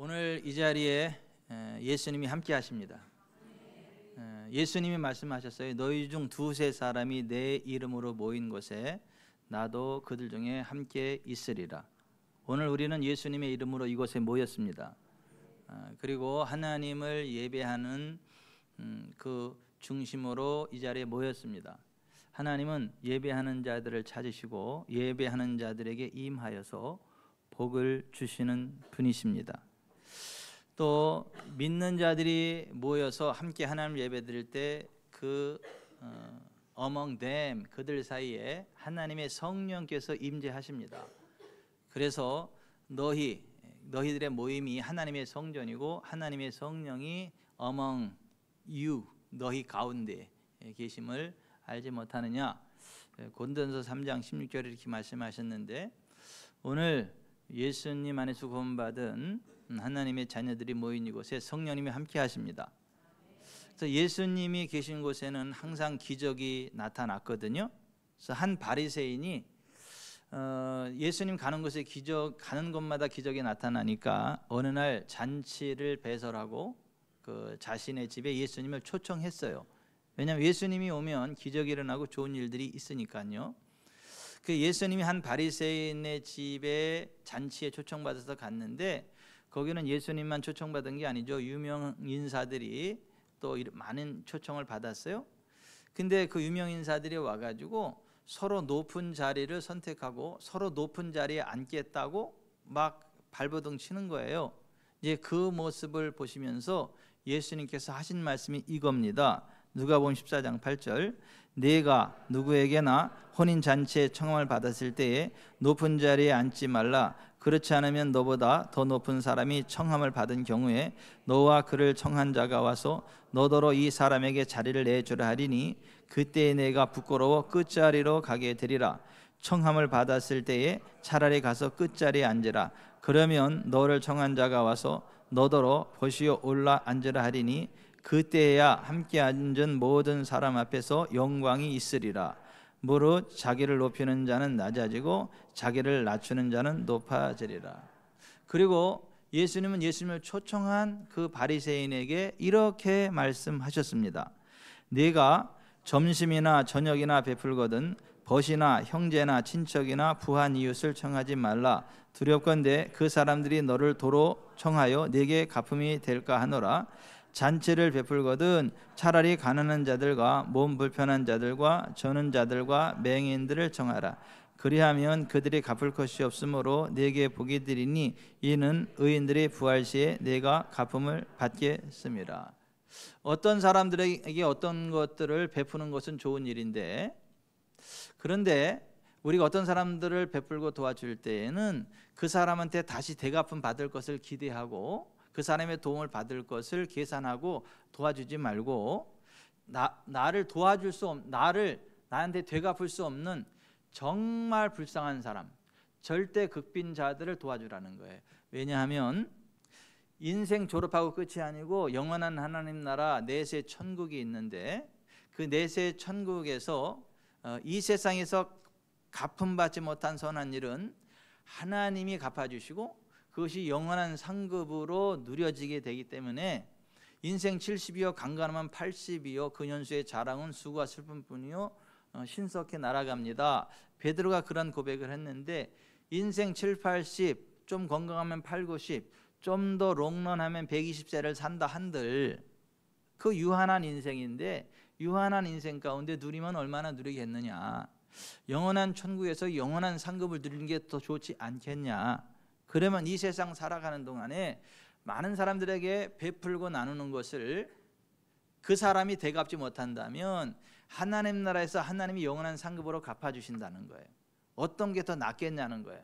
오늘 이 자리에 예수님이 함께 하십니다. 예수님이 말씀하셨어요. 너희 중 두세 사람이 내 이름으로 모인 곳에 나도 그들 중에 함께 있으리라. 오늘 우리는 예수님의 이름으로 이곳에 모였습니다. 그리고 하나님을 예배하는 그 중심으로 이 자리에 모였습니다. 하나님은 예배하는 자들을 찾으시고 예배하는 자들에게 임하여서 복을 주시는 분이십니다. 또 믿는 자들이 모여서 함께 하나님을 예배드릴 때 그 among them, 그들 사이에 하나님의 성령께서 임재하십니다. 그래서 너희들의 모임이 하나님의 성전이고 하나님의 성령이 among you, 너희 가운데 계심을 알지 못하느냐. 고린도전서 3장 16절에 이렇게 말씀하셨는데, 오늘 예수님 안에서 구원받은 하나님의 자녀들이 모인 이곳에 성령님이 함께 하십니다. 그래서 예수님이 계신 곳에는 항상 기적이 나타났거든요. 그래서 한 바리새인이 예수님 가는 곳에 가는 곳마다 기적이 나타나니까 어느 날 잔치를 배설하고 그 자신의 집에 예수님을 초청했어요. 왜냐하면 예수님이 오면 기적이 일어나고 좋은 일들이 있으니까요. 그 예수님이 한 바리새인의 집에 잔치에 초청받아서 갔는데, 거기는 예수님만 초청받은 게 아니죠. 유명 인사들이 또 많은 초청을 받았어요. 근데 그 유명 인사들이 와가지고 서로 높은 자리를 선택하고 서로 높은 자리에 앉겠다고 막 발버둥 치는 거예요. 이제 그 모습을 보시면서 예수님께서 하신 말씀이 이겁니다. 누가복음 14장 8절, 네가 누구에게나 혼인잔치에 청함을 받았을 때에 높은 자리에 앉지 말라. 그렇지 않으면 너보다 더 높은 사람이 청함을 받은 경우에 너와 그를 청한 자가 와서 너더러 이 사람에게 자리를 내주라 하리니 그때에 내가 부끄러워 끝자리로 가게 되리라. 청함을 받았을 때에 차라리 가서 끝자리에 앉으라. 그러면 너를 청한 자가 와서 너더러 보시오 올라 앉으라 하리니 그때야 함께 앉은 모든 사람 앞에서 영광이 있으리라. 무릇 자기를 높이는 자는 낮아지고 자기를 낮추는 자는 높아지리라. 그리고 예수님은 예수님을 초청한 그 바리새인에게 이렇게 말씀하셨습니다. 네가 점심이나 저녁이나 베풀거든 벗이나 형제나 친척이나 부한 이웃을 청하지 말라. 두렵건대 그 사람들이 너를 도로 청하여 네게 갚음이 될까 하노라. 잔치를 베풀거든 차라리 가난한 자들과 몸 불편한 자들과 저는 자들과 맹인들을 청하라. 그리하면 그들이 갚을 것이 없으므로 네게 복이 되리니 이는 의인들이 부활 시에 네가 갚음을 받겠음이라. 어떤 사람들에게 어떤 것들을 베푸는 것은 좋은 일인데, 그런데 우리가 어떤 사람들을 베풀고 도와줄 때에는 그 사람한테 다시 대갚음 받을 것을 기대하고 그 사람의 도움을 받을 것을 계산하고 도와주지 말고, 나를 도와줄 수 없는, 나한테 되갚을 수 없는 정말 불쌍한 사람, 절대 극빈자들을 도와주라는 거예요. 왜냐하면 인생 졸업하고 끝이 아니고 영원한 하나님 나라 내세 천국이 있는데, 그 내세 천국에서 이 세상에서 갚음받지 못한 선한 일은 하나님이 갚아주시고 그것이 영원한 상급으로 누려지게 되기 때문에 인생 70이요 강간하면 80이요 근현수의 자랑은 수고와 슬픔뿐이요 신속히 날아갑니다. 베드로가 그런 고백을 했는데, 인생 7, 80, 좀 건강하면 8, 90, 좀 더 롱런하면 120세를 산다 한들 그 유한한 인생인데, 유한한 인생 가운데 누리면 얼마나 누리겠느냐. 영원한 천국에서 영원한 상급을 누리는 게 더 좋지 않겠냐. 그러면 이 세상 살아가는 동안에 많은 사람들에게 베풀고 나누는 것을 그 사람이 대갚지 못한다면 하나님 나라에서 하나님이 영원한 상급으로 갚아주신다는 거예요. 어떤 게 더 낫겠냐는 거예요.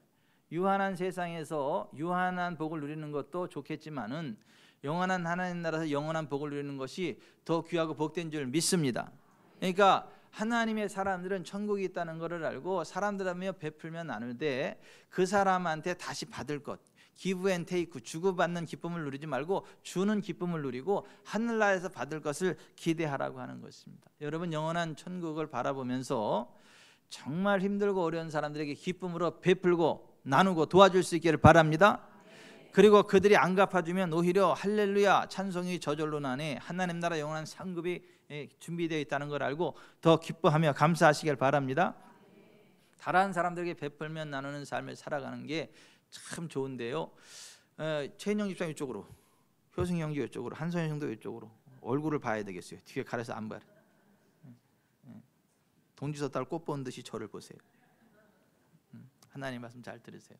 유한한 세상에서 유한한 복을 누리는 것도 좋겠지만은 영원한 하나님 나라에서 영원한 복을 누리는 것이 더 귀하고 복된 줄 믿습니다. 그러니까 하나님의 사람들은 천국이 있다는 것을 알고 사람들하며 베풀면 나누되 그 사람한테 다시 받을 것, 기브 앤 테이크, 주고받는 기쁨을 누리지 말고 주는 기쁨을 누리고 하늘나라에서 받을 것을 기대하라고 하는 것입니다. 여러분, 영원한 천국을 바라보면서 정말 힘들고 어려운 사람들에게 기쁨으로 베풀고 나누고 도와줄 수 있기를 바랍니다. 그리고 그들이 안 갚아주면 오히려 할렐루야 찬송이 저절로 나네, 하나님 나라 영원한 상급이 준비되어 있다는 걸 알고 더 기뻐하며 감사하시길 바랍니다. 다른 사람들에게 베풀면 나누는 삶을 살아가는 게 참 좋은데요. 최인영 집사님 이쪽으로, 효승이 형제 이쪽으로, 한선영 형도 이쪽으로. 얼굴을 봐야 되겠어요. 뒤에 가려서 안 봐요. 동지서 딸 꽃 보는 듯이 저를 보세요. 하나님 말씀 잘 들으세요.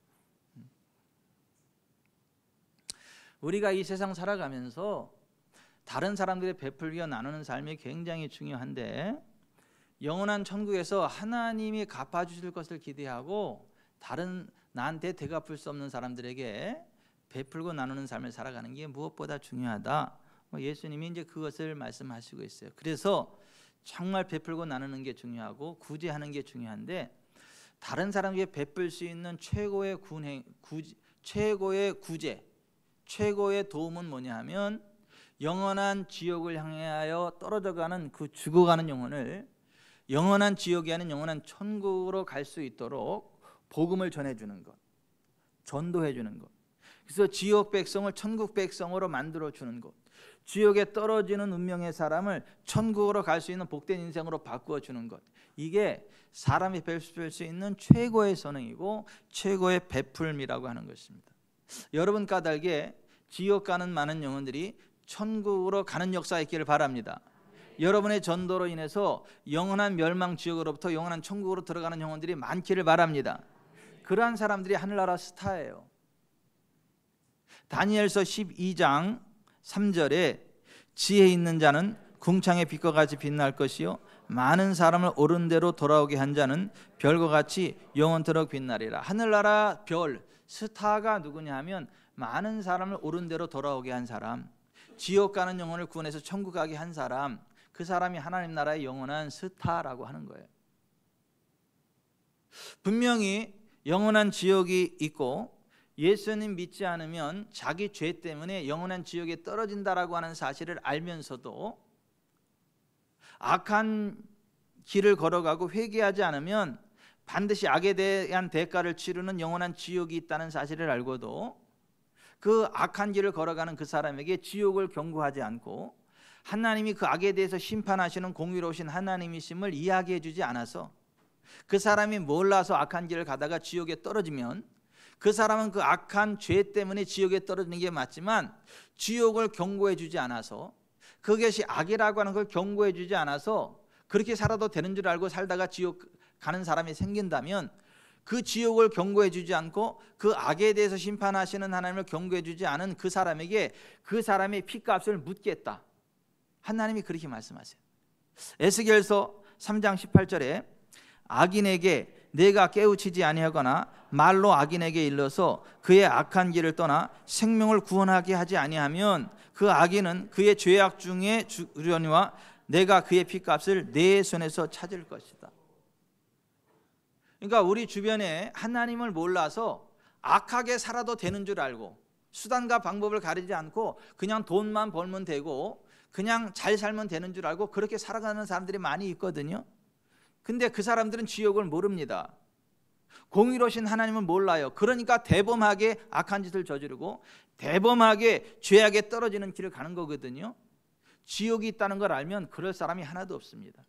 우리가 이 세상 살아가면서 다른 사람들의 베풀기와 나누는 삶이 굉장히 중요한데, 영원한 천국에서 하나님이 갚아주실 것을 기대하고 다른 나한테 되갚을 수 없는 사람들에게 베풀고 나누는 삶을 살아가는 게 무엇보다 중요하다. 예수님이 이제 그것을 말씀하시고 있어요. 그래서 정말 베풀고 나누는 게 중요하고 구제하는 게 중요한데, 다른 사람에게 베풀 수 있는 최고의 구제, 최고의 도움은 뭐냐 하면 영원한 지옥을 향하여 떨어져가는 그 죽어가는 영혼을 영원한 지옥이 아닌 영원한 천국으로 갈 수 있도록 복음을 전해주는 것, 전도해주는 것. 그래서 지옥 백성을 천국 백성으로 만들어주는 것, 지옥에 떨어지는 운명의 사람을 천국으로 갈 수 있는 복된 인생으로 바꾸어주는 것, 이게 사람이 베풀 수 있는 최고의 선행이고 최고의 베풀미라고 하는 것입니다. 여러분 까닭에 지옥 가는 많은 영혼들이 천국으로 가는 역사가 있기를 바랍니다. 여러분의 전도로 인해서 영원한 멸망 지옥으로부터 영원한 천국으로 들어가는 영혼들이 많기를 바랍니다. 그러한 사람들이 하늘나라 스타예요. 다니엘서 12장 3절에 지혜 있는 자는 궁창의 빛과 같이 빛날 것이요 많은 사람을 옳은 대로 돌아오게 한 자는 별과 같이 영원토록 빛나리라. 하늘나라 별 스타가 누구냐 하면 많은 사람을 옳은 대로 돌아오게 한 사람, 지옥 가는 영혼을 구원해서 천국 가게 한 사람, 그 사람이 하나님 나라의 영원한 스타라고 하는 거예요. 분명히 영원한 지옥이 있고 예수님 믿지 않으면 자기 죄 때문에 영원한 지옥에 떨어진다라고 하는 사실을 알면서도 악한 길을 걸어가고 회개하지 않으면 반드시 악에 대한 대가를 치르는 영원한 지옥이 있다는 사실을 알고도 그 악한 길을 걸어가는 그 사람에게 지옥을 경고하지 않고 하나님이 그 악에 대해서 심판하시는 공의로우신 하나님이심을 이야기해 주지 않아서 그 사람이 몰라서 악한 길을 가다가 지옥에 떨어지면 그 사람은 그 악한 죄 때문에 지옥에 떨어지는 게 맞지만 지옥을 경고해 주지 않아서, 그것이 악이라고 하는 걸 경고해 주지 않아서 그렇게 살아도 되는 줄 알고 살다가 지옥 가는 사람이 생긴다면, 그 지옥을 경고해 주지 않고 그 악에 대해서 심판하시는 하나님을 경고해 주지 않은 그 사람에게 그 사람의 피값을 묻겠다. 하나님이 그렇게 말씀하세요. 에스겔서 3장 18절에 악인에게 내가 깨우치지 아니하거나 말로 악인에게 일러서 그의 악한 길을 떠나 생명을 구원하게 하지 아니하면 그 악인은 그의 죄악 중에 죽으려니와 내가 그의 피값을 내 손에서 찾을 것이다. 그러니까 우리 주변에 하나님을 몰라서 악하게 살아도 되는 줄 알고 수단과 방법을 가리지 않고 그냥 돈만 벌면 되고 그냥 잘 살면 되는 줄 알고 그렇게 살아가는 사람들이 많이 있거든요. 근데 그 사람들은 지옥을 모릅니다. 공의로우신 하나님을 몰라요. 그러니까 대범하게 악한 짓을 저지르고 대범하게 죄악에 떨어지는 길을 가는 거거든요. 지옥이 있다는 걸 알면 그럴 사람이 하나도 없습니다.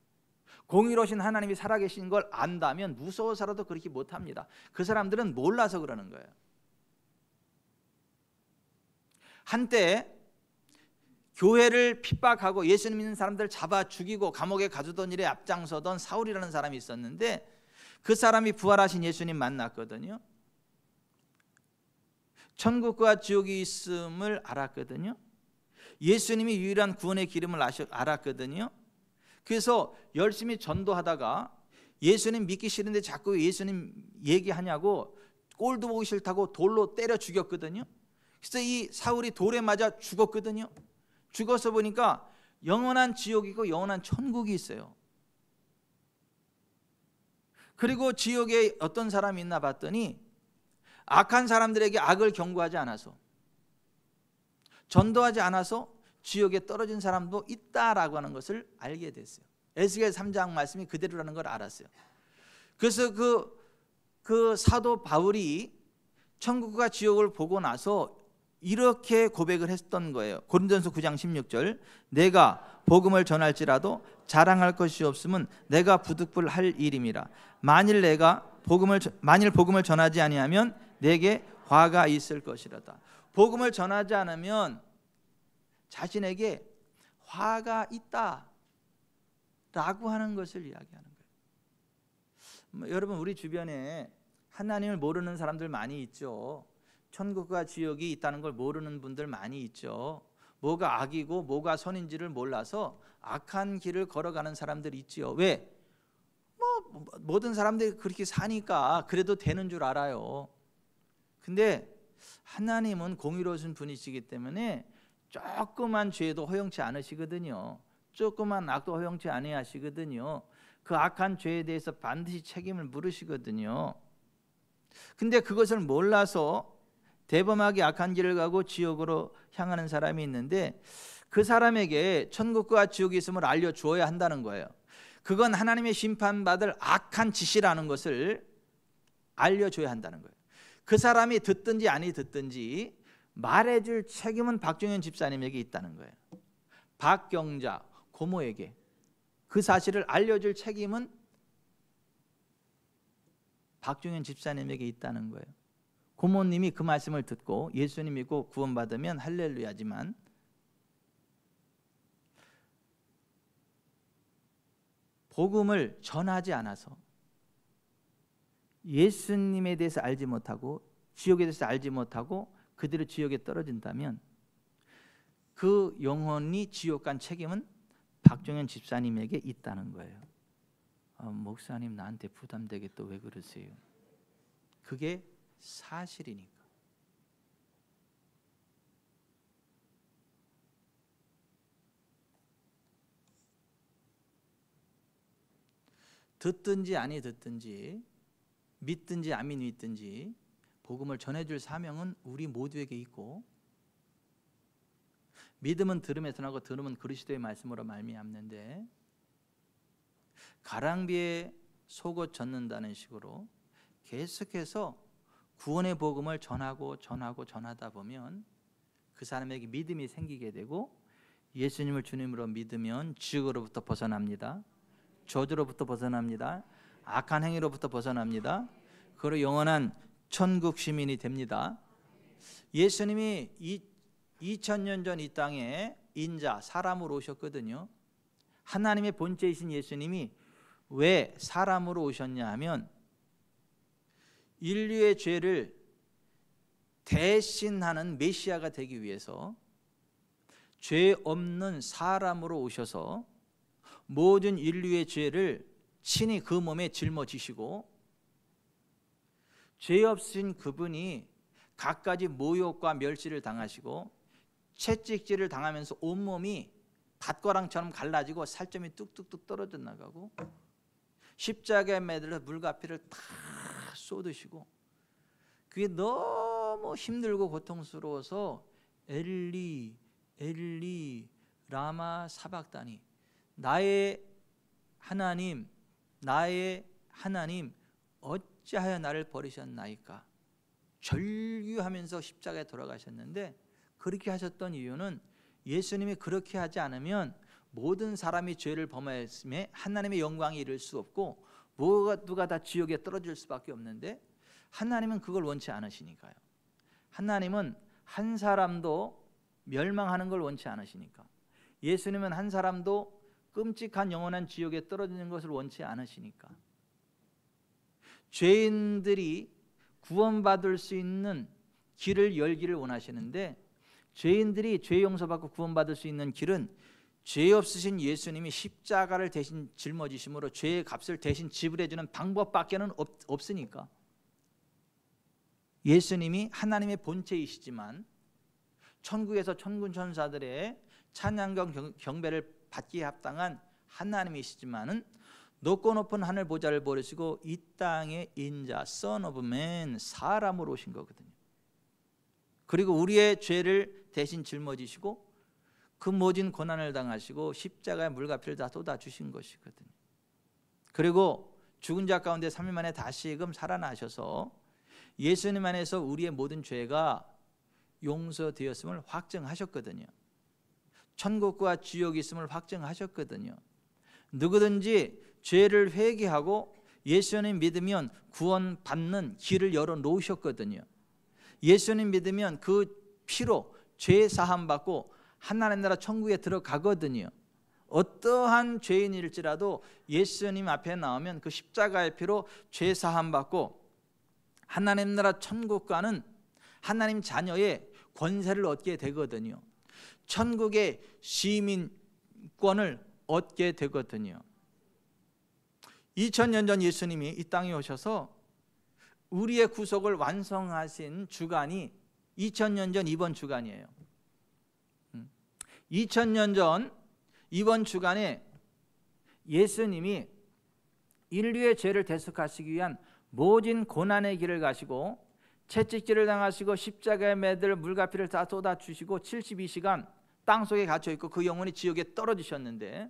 공의로우신 하나님이 살아계신 걸 안다면 무서워서라도 그렇게 못합니다. 그 사람들은 몰라서 그러는 거예요. 한때 교회를 핍박하고 예수님 믿는 사람들 잡아 죽이고 감옥에 가두던 일에 앞장서던 사울이라는 사람이 있었는데, 그 사람이 부활하신 예수님 만났거든요. 천국과 지옥이 있음을 알았거든요. 예수님이 유일한 구원의 기름을 알았거든요. 그래서 열심히 전도하다가 예수님 믿기 싫은데 자꾸 예수님 얘기하냐고 꼴도 보기 싫다고 돌로 때려 죽였거든요. 그래서 이 사울이 돌에 맞아 죽었거든요. 죽어서 보니까 영원한 지옥이고 영원한 천국이 있어요. 그리고 지옥에 어떤 사람이 있나 봤더니 악한 사람들에게 악을 경고하지 않아서, 전도하지 않아서 지옥에 떨어진 사람도 있다라고 하는 것을 알게 됐어요. 에스겔 3장 말씀이 그대로라는 걸 알았어요. 그래서 그 사도 바울이 천국과 지옥을 보고 나서 이렇게 고백을 했던 거예요. 고린도전서 9장 16절, 내가 복음을 전할지라도 자랑할 것이 없으면 내가 부득불할 일임이라. 만일 복음을 전하지 아니하면 내게 화가 있을 것이라다. 복음을 전하지 않으면 자신에게 화가 있다라고 하는 것을 이야기하는 거예요. 여러분, 우리 주변에 하나님을 모르는 사람들 많이 있죠. 천국과 지옥이 있다는 걸 모르는 분들 많이 있죠. 뭐가 악이고 뭐가 선인지를 몰라서 악한 길을 걸어가는 사람들이 있지요. 왜? 모든 사람들이 그렇게 사니까 그래도 되는 줄 알아요. 근데 하나님은 공의로우신 분이시기 때문에 조그만 죄도 허용치 않으시거든요. 조그만 악도 허용치 아니하시거든요. 그 악한 죄에 대해서 반드시 책임을 물으시거든요. 근데 그것을 몰라서 대범하게 악한 길을 가고 지옥으로 향하는 사람이 있는데, 그 사람에게 천국과 지옥이 있음을 알려주어야 한다는 거예요. 그건 하나님의 심판받을 악한 짓이라는 것을 알려줘야 한다는 거예요. 그 사람이 듣든지 아니 듣든지 말해줄 책임은 박종현 집사님에게 있다는 거예요. 박경자 고모에게 그 사실을 알려줄 책임은 박종현 집사님에게 있다는 거예요. 고모님이 그 말씀을 듣고 예수님 믿고 구원받으면 할렐루야지만, 복음을 전하지 않아서 예수님에 대해서 알지 못하고 지옥에 대해서 알지 못하고 그대로 지옥에 떨어진다면 그 영혼이 지옥 간 책임은 박종현 집사님에게 있다는 거예요. 목사님, 나한테 부담되게 또 왜 그러세요? 그게 사실이니까. 듣든지 아니 듣든지 믿든지 안 믿든지 복음을 전해줄 사명은 우리 모두에게 있고, 믿음은 들음에서 나고 들음은 그리스도의 말씀으로 말미암는데, 가랑비에 속옷 젖는다는 식으로 계속해서 구원의 복음을 전하다 보면 그 사람에게 믿음이 생기게 되고, 예수님을 주님으로 믿으면 지옥으로부터 벗어납니다. 저주로부터 벗어납니다. 악한 행위로부터 벗어납니다. 그리고 영원한 천국 시민이 됩니다. 예수님이 2000년 전 이 땅에 인자 사람으로 오셨거든요. 하나님의 본체이신 예수님이 왜 사람으로 오셨냐 하면 인류의 죄를 대신하는 메시아가 되기 위해서 죄 없는 사람으로 오셔서 모든 인류의 죄를 친히 그 몸에 짊어지시고, 죄 없으신 그분이 갖가지 모욕과 멸시를 당하시고 채찍질을 당하면서 온몸이 닷거랑처럼 갈라지고 살점이 뚝뚝뚝 떨어져 나가고 십자가에 매달려 물과 피를 다 쏟으시고, 그게 너무 힘들고 고통스러워서 엘리 엘리 라마 사박다니, 나의 하나님 어찌하여 나를 버리셨나이까, 절규하면서 십자가에 돌아가셨는데, 그렇게 하셨던 이유는 예수님이 그렇게 하지 않으면 모든 사람이 죄를 범하였음에 하나님의 영광에 이를 수 없고 누가 다 지옥에 떨어질 수밖에 없는데, 하나님은 그걸 원치 않으시니까요. 하나님은 한 사람도 멸망하는 걸 원치 않으시니까, 예수님은 한 사람도 끔찍한 영원한 지옥에 떨어지는 것을 원치 않으시니까, 죄인들이 구원받을 수 있는 길을 열기를 원하시는데, 죄인들이 죄 용서받고 구원받을 수 있는 길은 죄 없으신 예수님이 십자가를 대신 짊어지심으로 죄의 값을 대신 지불해 주는 방법밖에는 없으니까, 예수님이 하나님의 본체이시지만 천국에서 천군 천사들의 찬양과 경배를 받기에 합당한 하나님이시지만은 높고 높은 하늘 보좌를 버리시고 이 땅의 인자 Son of Man, 사람으로 오신 거거든요. 그리고 우리의 죄를 대신 짊어지시고 그 모진 고난을 당하시고 십자가의 물과 피를 다 쏟아주신 것이거든요. 그리고 죽은 자 가운데 3일 만에 다시금 살아나셔서 예수님 안에서 우리의 모든 죄가 용서되었음을 확증하셨거든요. 천국과 지옥이 있음을 확증하셨거든요. 누구든지 죄를 회개하고 예수님 믿으면 구원받는 길을 열어놓으셨거든요. 예수님 믿으면 그 피로 죄 사함 받고 하나님 나라 천국에 들어가거든요. 어떠한 죄인일지라도 예수님 앞에 나오면 그 십자가의 피로 죄 사함 받고 하나님 나라 천국 가는 하나님 자녀의 권세를 얻게 되거든요. 천국의 시민권을 얻게 되거든요. 2000년 전 예수님이 이 땅에 오셔서 우리의 구속을 완성하신 주간이 2000년 전 이번 주간이에요. 2000년 전 이번 주간에 예수님이 인류의 죄를 대속하시기 위한 모진 고난의 길을 가시고 채찍질을 당하시고 십자가에 매들 물가피를 다 쏟아주시고 72시간 땅속에 갇혀있고 그 영혼이 지옥에 떨어지셨는데,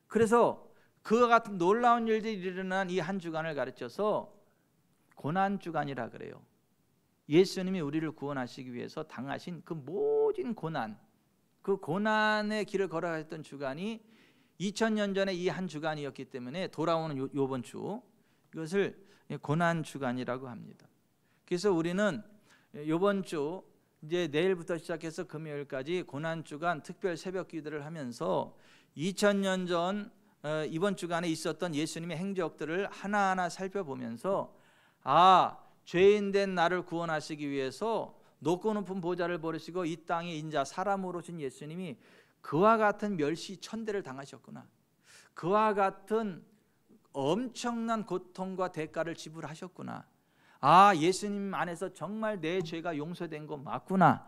그래서 그와 같은 놀라운 일들이 일어난 이 한 주간을 가르쳐서 고난주간이라 그래요. 예수님이 우리를 구원하시기 위해서 당하신 그 모진 고난, 그 고난의 길을 걸어갔던 주간이 2000년 전에 이 한 주간이었기 때문에 돌아오는 요번 주, 이것을 고난주간이라고 합니다. 그래서 우리는 요번 주 이제 내일부터 시작해서 금요일까지 고난주간 특별 새벽 기도를 하면서 2000년 전 이번 주간에 있었던 예수님의 행적들을 하나하나 살펴보면서 죄인된 나를 구원하시기 위해서 높고 높은 보좌를 버리시고 이 땅에 인자 사람으로 오신 예수님이 그와 같은 멸시 천대를 당하셨구나, 그와 같은 엄청난 고통과 대가를 지불하셨구나, 예수님 안에서 정말 내 죄가 용서된 거 맞구나,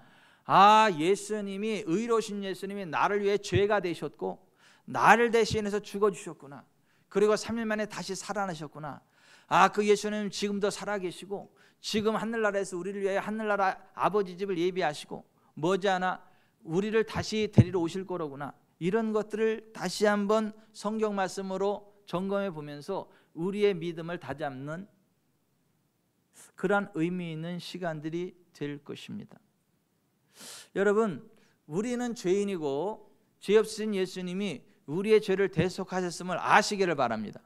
예수님이 의로우신 예수님이 나를 위해 죄가 되셨고 나를 대신해서 죽어주셨구나, 그리고 3일 만에 다시 살아나셨구나, 그 예수님 지금도 살아계시고 지금 하늘나라에서 우리를 위해 하늘나라 아버지 집을 예비하시고 머지않아 우리를 다시 데리러 오실 거로구나, 이런 것들을 다시 한번 성경 말씀으로 점검해 보면서 우리의 믿음을 다잡는 그러한 의미 있는 시간들이 될 것입니다. 여러분, 우리는 죄인이고 죄 없으신 예수님이 우리의 죄를 대속하셨음을 아시기를 바랍니다.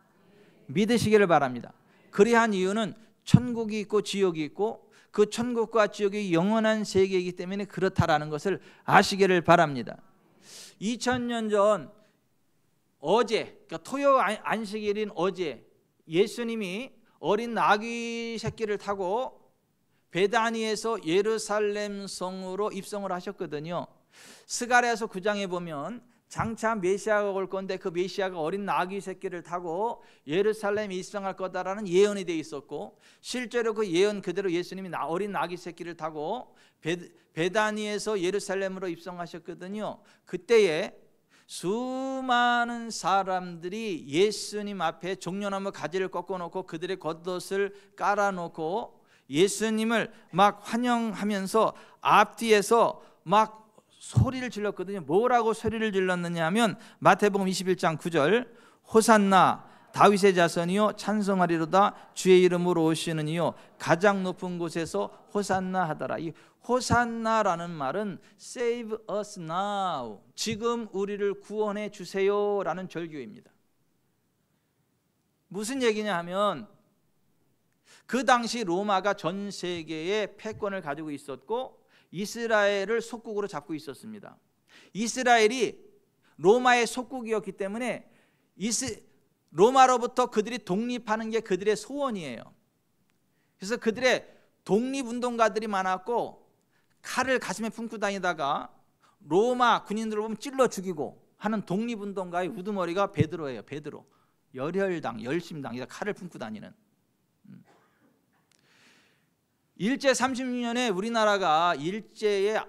믿으시기를 바랍니다. 그리한 이유는 천국이 있고 지옥이 있고 그 천국과 지옥이 영원한 세계이기 때문에 그렇다라는 것을 아시기를 바랍니다. 2000년 전 어제, 그러니까 토요 안식일인 어제 예수님이 어린 나귀 새끼를 타고 베다니에서 예루살렘 성으로 입성을 하셨거든요. 스가랴서 9장에 보면 장차 메시아가 올 건데 그 메시아가 어린 나귀 새끼를 타고 예루살렘에 입성할 거다라는 예언이 되어 있었고, 실제로 그 예언 그대로 예수님이 어린 나귀 새끼를 타고 베다니에서 예루살렘으로 입성하셨거든요. 그때에 수많은 사람들이 예수님 앞에 종려나무 가지를 꺾어놓고 그들의 겉옷을 깔아놓고 예수님을 막 환영하면서 앞뒤에서 막 소리를 질렀거든요. 뭐라고 소리를 질렀느냐 하면 마태복음 21장 9절, 호산나 다윗의 자손이요 찬송하리로다 주의 이름으로 오시는 이요 가장 높은 곳에서 호산나 하더라. 이 호산나라는 말은 Save us now, 지금 우리를 구원해 주세요라는 절규입니다. 무슨 얘기냐 하면 그 당시 로마가 전 세계에 패권을 가지고 있었고 이스라엘을 속국으로 잡고 있었습니다. 이스라엘이 로마의 속국이었기 때문에 로마로부터 그들이 독립하는 게 그들의 소원이에요. 그래서 그들의 독립운동가들이 많았고 칼을 가슴에 품고 다니다가 로마 군인들을 보면 찔러 죽이고 하는 독립운동가의 우두머리가 베드로예요. 베드로. 열혈당, 열심당이다. 칼을 품고 다니는. 일제 36년에 우리나라가 일제의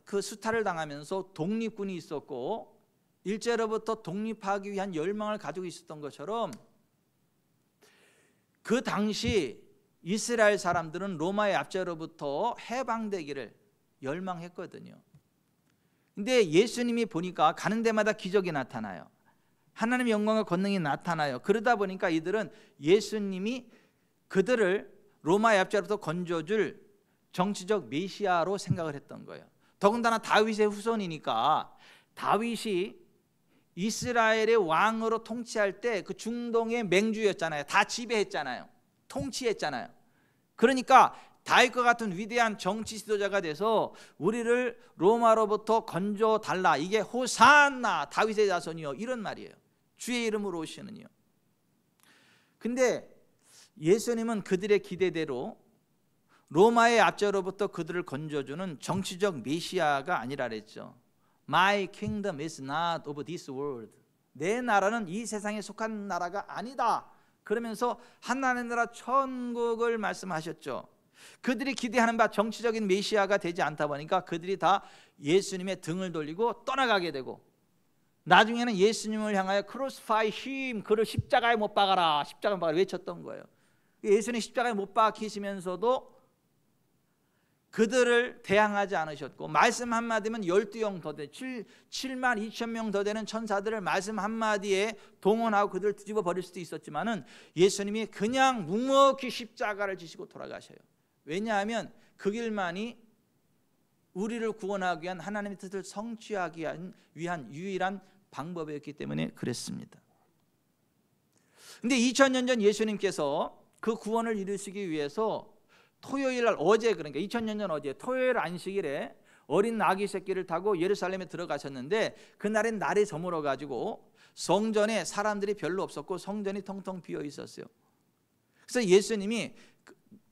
그 수탈을 당하면서 독립군이 있었고 일제로부터 독립하기 위한 열망을 가지고 있었던 것처럼 그 당시 이스라엘 사람들은 로마의 압제로부터 해방되기를 열망했거든요. 근데 예수님이 보니까 가는 데마다 기적이 나타나요. 하나님의 영광과 권능이 나타나요. 그러다 보니까 이들은 예수님이 그들을 로마의 압제로부터 건져줄 정치적 메시아로 생각을 했던 거예요. 더군다나 다윗의 후손이니까 다윗이 이스라엘의 왕으로 통치할 때 그 중동의 맹주였잖아요. 다 지배했잖아요. 통치했잖아요. 그러니까 다윗과 같은 위대한 정치 지도자가 돼서 우리를 로마로부터 건져달라, 이게 호산나 다윗의 자손이요, 이런 말이에요. 주의 이름으로 오시는요. 근데 예수님은 그들의 기대대로 로마의 압제로부터 그들을 건져주는 정치적 메시아가 아니라 그랬죠. My kingdom is not of this world. 내 나라는 이 세상에 속한 나라가 아니다. 그러면서 하나님의 나라 천국을 말씀하셨죠. 그들이 기대하는 바 정치적인 메시아가 되지 않다 보니까 그들이 다 예수님의 등을 돌리고 떠나가게 되고, 나중에는 예수님을 향하여 crucify him, 그를 십자가에 못 박아라, 십자가에 못 박아라 외쳤던 거예요. 예수님 십자가에 못 박히시면서도 그들을 대항하지 않으셨고, 말씀 한마디면 12영 더 돼 7만 2천 명 더 되는 천사들을 말씀 한마디에 동원하고 그들을 뒤집어 버릴 수도 있었지만은 예수님이 그냥 묵묵히 십자가를 지시고 돌아가셔요. 왜냐하면 그 길만이 우리를 구원하기 위한 하나님의 뜻을 성취하기 위한 유일한 방법이었기 때문에 그랬습니다. 근데 2000년 전 예수님께서 그 구원을 이루시기 위해서 토요일 날, 어제, 그러니까 2000년 전 어제 토요일 안식일에 어린 아기 새끼를 타고 예루살렘에 들어가셨는데, 그날엔 날이 저물어 가지고 성전에 사람들이 별로 없었고 성전이 텅텅 비어 있었어요. 그래서 예수님이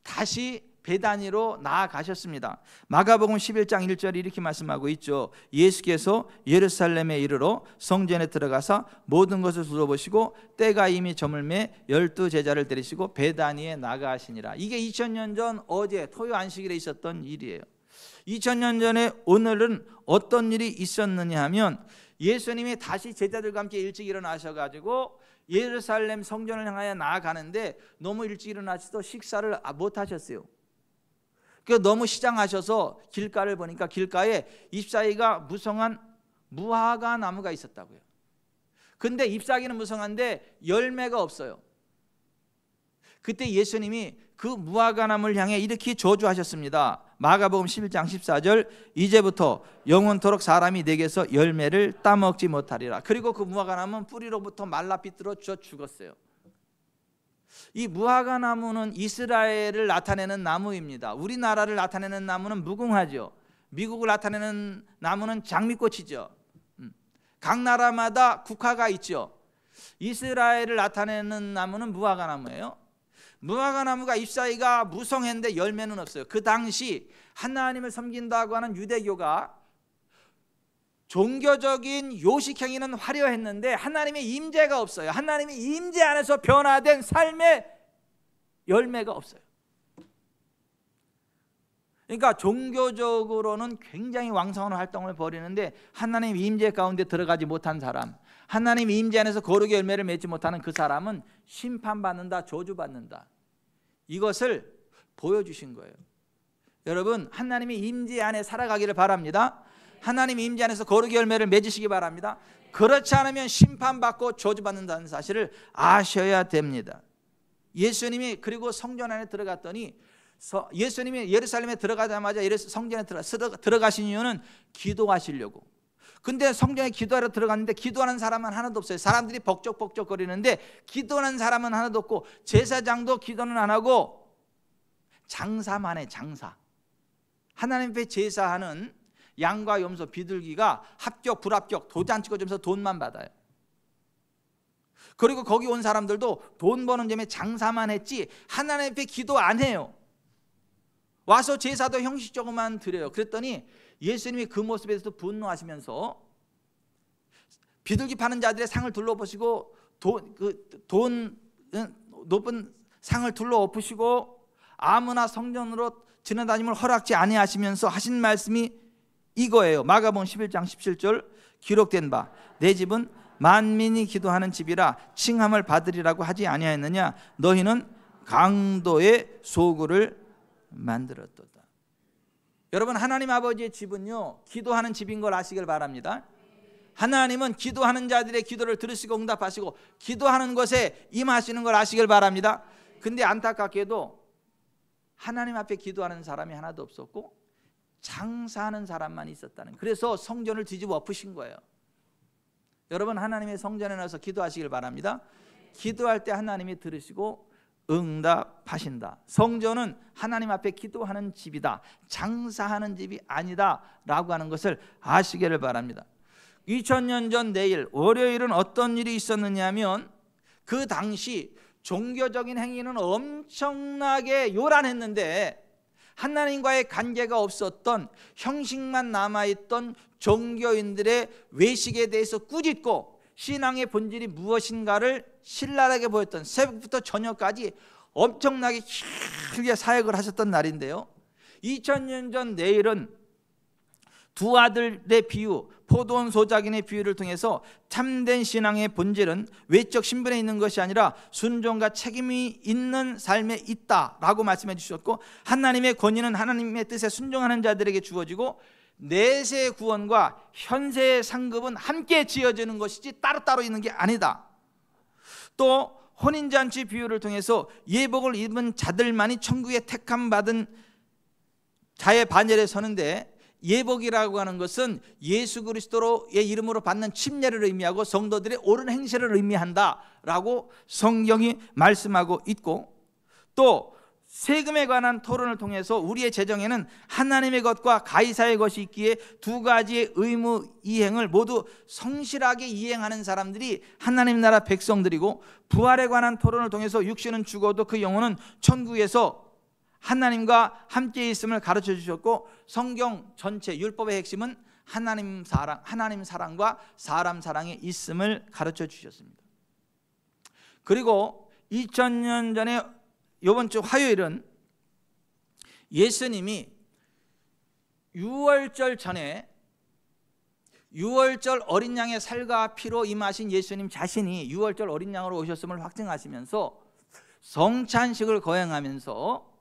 다시 베다니로 나아가셨습니다. 마가복음 11장 1절에 이렇게 말씀하고 있죠. 예수께서 예루살렘에 이르러 성전에 들어가서 모든 것을 둘러보시고 때가 이미 저물매 12 제자를 데리시고 베다니에 나가시니라. 이게 2000년 전 어제 토요 안식일에 있었던 일이에요. 2000년 전에 오늘은 어떤 일이 있었느냐 하면, 예수님이 다시 제자들과 함께 일찍 일어나셔가지고 예루살렘 성전을 향하여 나아가는데 너무 일찍 일어나셔서 식사를 못 하셨어요. 너무 시장하셔서 길가를 보니까 길가에 잎사귀가 무성한 무화과 나무가 있었다고요. 근데 잎사귀는 무성한데 열매가 없어요. 그때 예수님이 그 무화과 나무를 향해 이렇게 저주하셨습니다. 마가복음 11장 14절, 이제부터 영원토록 사람이 내게서 열매를 따먹지 못하리라. 그리고 그 무화과 나무는 뿌리로부터 말라 비틀어 죽었어요. 이 무화과 나무는 이스라엘을 나타내는 나무입니다. 우리나라를 나타내는 나무는 무궁화죠. 미국을 나타내는 나무는 장미꽃이죠. 각 나라마다 국화가 있죠. 이스라엘을 나타내는 나무는 무화과 나무예요. 무화과 나무가 잎사귀가 무성했는데 열매는 없어요. 그 당시 하나님을 섬긴다고 하는 유대교가 종교적인 요식행위는 화려했는데 하나님의 임재가 없어요. 하나님의 임재 안에서 변화된 삶의 열매가 없어요. 그러니까 종교적으로는 굉장히 왕성한 활동을 벌이는데 하나님의 임재 가운데 들어가지 못한 사람, 하나님의 임재 안에서 거룩의 열매를 맺지 못하는 그 사람은 심판받는다, 저주받는다. 이것을 보여주신 거예요. 여러분, 하나님의 임재 안에 살아가기를 바랍니다. 하나님의 임재 안에서 거룩의 열매를 맺으시기 바랍니다. 그렇지 않으면 심판받고 저주받는다는 사실을 아셔야 됩니다. 예수님이 그리고 성전 안에 들어갔더니, 예수님이 예루살렘에 들어가자마자 성전에 들어가신 이유는 기도하시려고. 근데 성전에 기도하러 들어갔는데 기도하는 사람은 하나도 없어요. 사람들이 벅적벅적거리는데 기도하는 사람은 하나도 없고, 제사장도 기도는 안 하고 장사만 해. 장사. 하나님 앞에 제사하는 양과 염소, 비둘기가 합격 불합격 도장 찍어주면서 돈만 받아요. 그리고 거기 온 사람들도 돈 버는 점에 장사만 했지 하나님 앞에 기도 안 해요. 와서 제사도 형식적으로만 드려요. 그랬더니 예수님이 그 모습에 대해서 분노하시면서 비둘기 파는 자들의 상을 둘러보시고 돈 높은 상을 둘러엎으시고 아무나 성전으로 지나다님을 허락지 아니하시면서 하신 말씀이 이거예요. 마가복음 11장 17절 기록된 바 내 집은 만민이 기도하는 집이라 칭함을 받으리라고 하지 아니하였느냐. 너희는 강도의 소굴을 만들었도다. 여러분, 하나님 아버지의 집은요 기도하는 집인 걸 아시길 바랍니다. 하나님은 기도하는 자들의 기도를 들으시고 응답하시고 기도하는 것에 임하시는 걸 아시길 바랍니다. 근데 안타깝게도 하나님 앞에 기도하는 사람이 하나도 없었고 장사하는 사람만 있었다는, 그래서 성전을 뒤집어 엎으신 거예요. 여러분, 하나님의 성전에 나서 기도하시길 바랍니다. 기도할 때 하나님이 들으시고 응답하신다. 성전은 하나님 앞에 기도하는 집이다, 장사하는 집이 아니다 라고 하는 것을 아시기를 바랍니다. 2000년 전 내일 월요일은 어떤 일이 있었느냐 하면, 그 당시 종교적인 행위는 엄청나게 요란했는데 하나님과의 관계가 없었던, 형식만 남아있던 종교인들의 외식에 대해서 꾸짖고 신앙의 본질이 무엇인가를 신랄하게 보였던, 새벽부터 저녁까지 엄청나게 길게 사역을 하셨던 날인데요, 2000년 전 내일은 두 아들의 비유, 포도원 소작인의 비유를 통해서 참된 신앙의 본질은 외적 신분에 있는 것이 아니라 순종과 책임이 있는 삶에 있다라고 말씀해 주셨고, 하나님의 권위는 하나님의 뜻에 순종하는 자들에게 주어지고, 내세의 구원과 현세의 상급은 함께 지어지는 것이지 따로따로 있는 게 아니다. 또 혼인잔치 비유를 통해서 예복을 입은 자들만이 천국에 택함 받은 자의 반열에 서는데, 예복이라고 하는 것은 예수 그리스도의 이름으로 받는 침례를 의미하고 성도들의 옳은 행실을 의미한다라고 성경이 말씀하고 있고, 또 세금에 관한 토론을 통해서 우리의 재정에는 하나님의 것과 가이사의 것이 있기에 두 가지의 의무 이행을 모두 성실하게 이행하는 사람들이 하나님 나라 백성들이고, 부활에 관한 토론을 통해서 육신은 죽어도 그 영혼은 천국에서 하나님과 함께 있음을 가르쳐 주셨고, 성경 전체 율법의 핵심은 하나님 사랑과 사람 사랑에 있음을 가르쳐 주셨습니다. 그리고 2000년 전에 이번 주 화요일은 예수님이 유월절 전에, 유월절 어린 양의 살과 피로 임하신 예수님 자신이 유월절 어린 양으로 오셨음을 확증하시면서 성찬식을 거행하면서,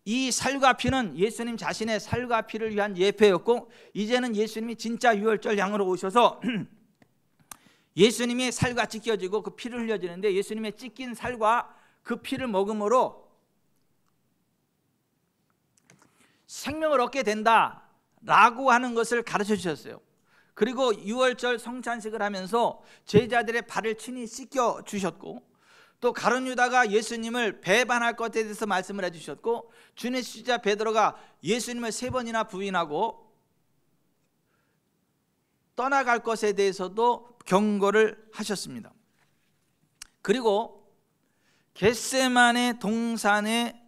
이 살과 피는 예수님 자신의 살과 피를 위한 예표였고, 이제는 예수님이 진짜 유월절 양으로 오셔서 예수님의 살과 찢겨지고 그 피를 흘려지는데, 예수님의 찢긴 살과 그 피를 먹음으로 생명을 얻게 된다라고 하는 것을 가르쳐 주셨어요. 그리고 유월절 성찬식을 하면서 제자들의 발을 친히 씻겨 주셨고, 또 가룟 유다가 예수님을 배반할 것에 대해서 말씀을 해주셨고, 주님의 수제자 베드로가 예수님을 3번이나 부인하고 떠나갈 것에 대해서도 경고를 하셨습니다. 그리고 겟세마네 동산에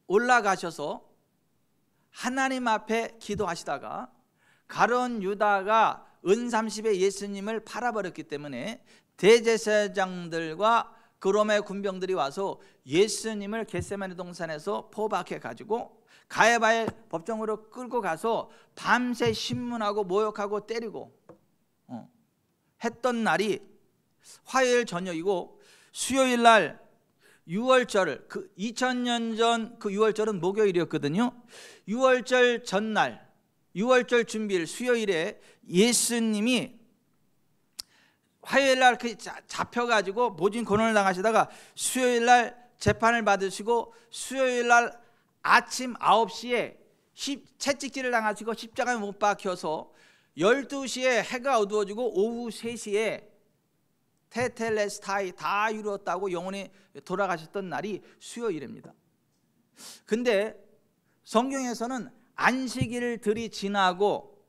올라가셔서 하나님 앞에 기도하시다가 가룟 유다가 은30에 예수님을 팔아버렸기 때문에 대제사장들과 그 로마의 군병들이 와서 예수님을 겟세마네 동산에서 포박해 가지고 가야바의 법정으로 끌고 가서 밤새 신문하고 모욕하고 때리고 했던 날이 화요일 저녁이고, 수요일 날 유월절, 그 2000년 전 그 유월절은 목요일이었거든요. 유월절 전날, 유월절 준비일 수요일에 예수님이 화요일 날 잡혀가지고 모진 고난을 당하시다가 수요일 날 재판을 받으시고, 수요일 날 아침 9시에 채찍질을 당하시고 십자가에 못 박혀서 12시에 해가 어두워지고 오후 3시에 테텔레스타이 다 이루었다고 영혼이 돌아가셨던 날이 수요일입니다. 근데 성경에서는 안식일들이 지나고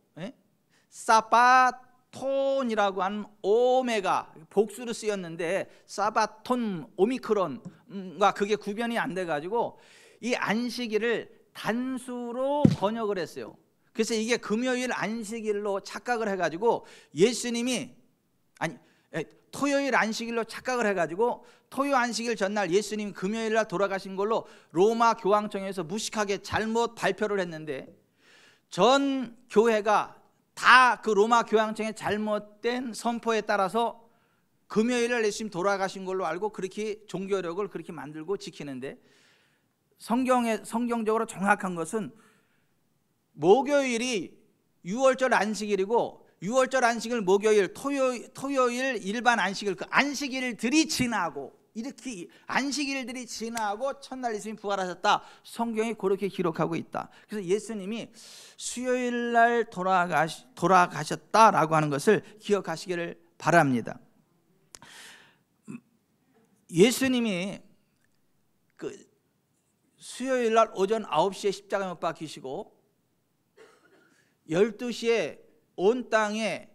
사바톤이라고 하는 오메가 복수로 쓰였는데, 사바톤 오미크론과 그게 구별이 안 돼가지고 이 안식일을 단수로 번역을 했어요. 그래서 이게 금요일 안식일로 착각을 해가지고 예수님이 토요일 안식일로 착각을 해가지고 토요 안식일 전날 예수님 금요일 날 돌아가신 걸로 로마 교황청에서 무식하게 잘못 발표를 했는데, 전 교회가 다 그 로마 교황청의 잘못된 선포에 따라서 금요일 날 예수님 돌아가신 걸로 알고 그렇게 종교력을 그렇게 만들고 지키는데, 성경적으로 정확한 것은 목요일이 유월절 안식일이고, 유월절 안식일 목요일, 토요일 일반 안식일, 그 안식일들이 지나고 이렇게 안식일들이 지나고 첫날 예수님이 부활하셨다. 성경이 그렇게 기록하고 있다. 그래서 예수님이 수요일 날 돌아가셨다라고 하는 것을 기억하시기를 바랍니다. 예수님이 그 수요일 날 오전 9시에 십자가에 못 박히시고 12시에 온 땅에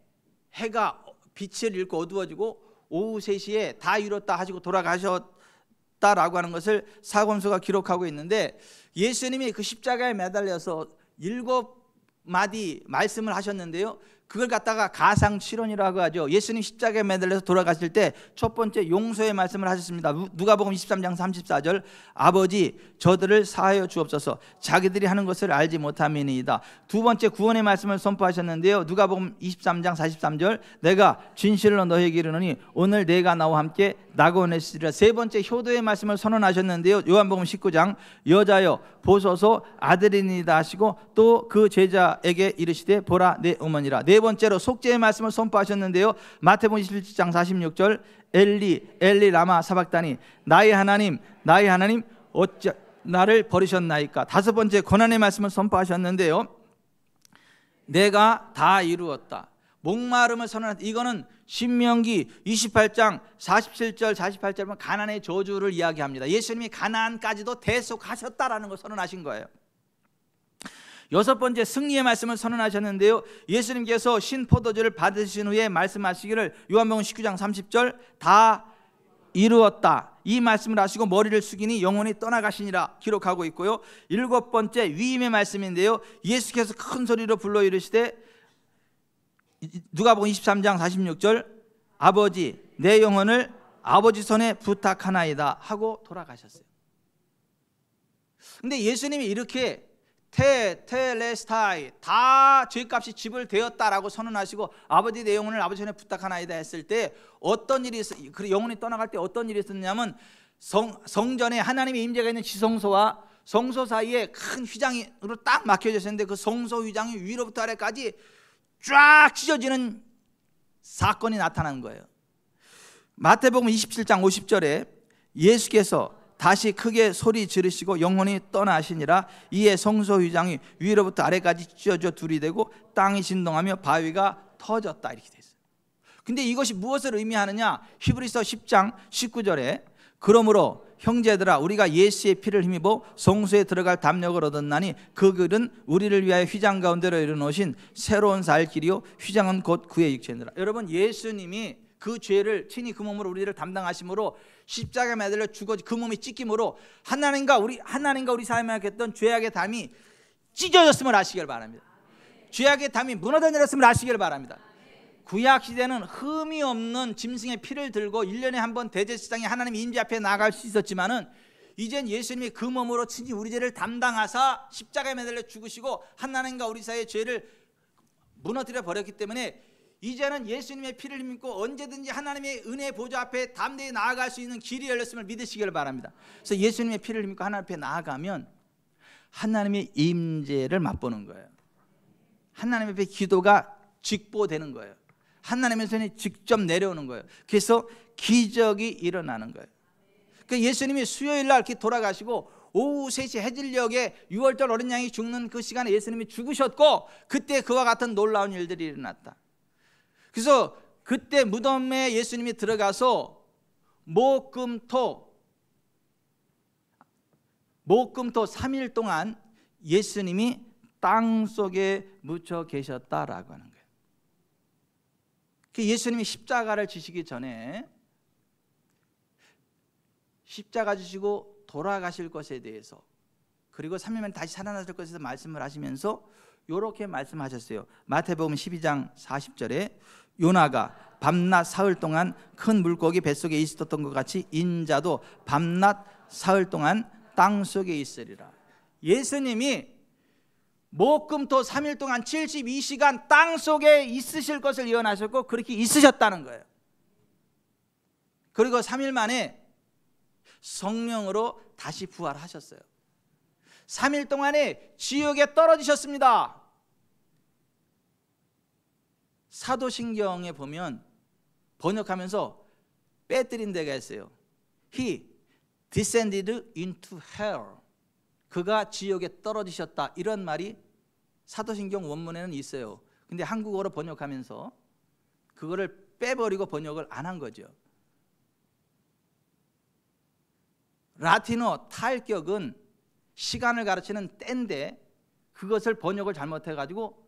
해가 빛을 잃고 어두워지고 오후 3시에 다 이뤘다 하시고 돌아가셨다라고 하는 것을 사복음서가 기록하고 있는데, 예수님이 그 십자가에 매달려서 7마디 말씀을 하셨는데요, 그걸 갖다가 가상칠언이라고 하죠. 예수님 십자가에 매달려서 돌아가실 때 첫 번째 용서의 말씀을 하셨습니다. 누가복음 23장 34절, 아버지 저들을 사하여 주옵소서 자기들이 하는 것을 알지 못함이니이다. 두 번째 구원의 말씀을 선포하셨는데요, 누가복음 23장 43절, 내가 진실로 너에게 이르노니 오늘 내가 나와 함께 낙원에 있으리라. 세 번째 효도의 말씀을 선언하셨는데요, 요한복음 19장, 여자여 보소서 아들이니이다 하시고 또 그 제자에게 이르시되 보라 내 어머니라. 네 번째로 속죄의 말씀을 선포하셨는데요, 마태복음 27장 46절, 엘리 엘리 라마 사박다니 나의 하나님 나의 하나님 어찌 나를 버리셨나이까. 다섯 번째 고난의 말씀을 선포하셨는데요, 내가 다 이루었다. 목마름을 선언한, 이거는 신명기 28장 47절 48절은 가나안의 저주를 이야기합니다. 예수님이 가나안까지도 대속하셨다라는 걸 선언하신 거예요. 여섯 번째 승리의 말씀을 선언하셨는데요, 예수님께서 신포도주를 받으신 후에 말씀하시기를 요한복음 19장 30절, 다 이루었다 이 말씀을 하시고 머리를 숙이니 영혼이 떠나가시니라 기록하고 있고요. 일곱 번째 위임의 말씀인데요, 예수께서 큰 소리로 불러 이르시되 누가복음 23장 46절, 아버지 내 영혼을 아버지 손에 부탁하나이다 하고 돌아가셨어요. 근데 예수님이 이렇게 테레스타이 다 죄값이 지불되었다라고 선언하시고 아버지 내 영혼을 아버지 손에 부탁하나이다 했을 때 어떤 일이 있었, 그 영혼이 떠나갈 때 어떤 일이 있었냐면 성전에 하나님의 임재가 있는 지성소와 성소 사이에 큰 휘장으로 딱 막혀져 있었는데 그 성소 휘장이 위로부터 아래까지 쫙 찢어지는 사건이 나타난 거예요. 마태복음 27장 50절에 예수께서 다시 크게 소리 지르시고 영혼이 떠나시니라. 이에 성소 휘장이 위로부터 아래까지 찢어져 둘이 되고 땅이 진동하며 바위가 터졌다 이렇게 됐어요. 근데 이것이 무엇을 의미하느냐? 히브리서 10장 19절에 그러므로 형제들아 우리가 예수의 피를 힘입어 성소에 들어갈 담력을 얻었나니 그 길은 우리를 위하여 휘장 가운데로 이르노신 새로운 살 길이요 휘장은 곧 그의 육체니라. 여러분, 예수님이 그 죄를 친히 그 몸으로 우리를 담당하심으로 십자가에 매달려 죽어 그 몸이 찢김으로 하나님과 우리 삶에 했던 죄악의 담이 찢어졌음을 아시길 바랍니다. 죄악의 담이 무너져내렸음을 아시길 바랍니다. 구약 시대는 흠이 없는 짐승의 피를 들고 1년에 한 번 대제사장이 하나님 임재 앞에 나갈 수 있었지만은 이젠 예수님이 그 몸으로 친히 우리 죄를 담당하사 십자가에 매달려 죽으시고 하나님과 우리 사이의 죄를 무너뜨려 버렸기 때문에 이제는 예수님의 피를 힘입고 언제든지 하나님의 은혜의 보좌 앞에 담대히 나아갈 수 있는 길이 열렸음을 믿으시길 바랍니다. 그래서 예수님의 피를 힘입고 하나님 앞에 나아가면 하나님의 임재를 맛보는 거예요. 하나님 앞에 기도가 직보되는 거예요. 하나님의 손이 직접 내려오는 거예요. 그래서 기적이 일어나는 거예요. 그러니까 예수님이 수요일 날 이렇게 돌아가시고 오후 3시 해질녘에 6월절 어린 양이 죽는 그 시간에 예수님이 죽으셨고 그때 그와 같은 놀라운 일들이 일어났다. 그래서 그때 무덤에 예수님이 들어가서 목금토 3일 동안 예수님이 땅 속에 묻혀 계셨다라고 하는 거예요. 예수님이 십자가를 지시기 전에 십자가 지시고 돌아가실 것에 대해서 그리고 3일 만에 다시 살아나실 것에 대해서 말씀을 하시면서 이렇게 말씀하셨어요. 마태복음 12장 40절에 요나가 밤낮 사흘 동안 큰 물고기 뱃속에 있었던 것 같이 인자도 밤낮 사흘 동안 땅 속에 있으리라. 예수님이 목금토 3일 동안 72시간 땅 속에 있으실 것을 예언하셨고 그렇게 있으셨다는 거예요. 그리고 3일 만에 성령으로 다시 부활하셨어요. 3일 동안에 지옥에 떨어지셨습니다. 사도신경에 보면 번역하면서 빼뜨린 데가 있어요. He descended into hell. 그가 지옥에 떨어지셨다. 이런 말이 사도신경 원문에는 있어요. 근데 한국어로 번역하면서 그거를 빼버리고 번역을 안 한 거죠. 라틴어 탈격은 시간을 가르치는 때인데 그것을 번역을 잘못해가지고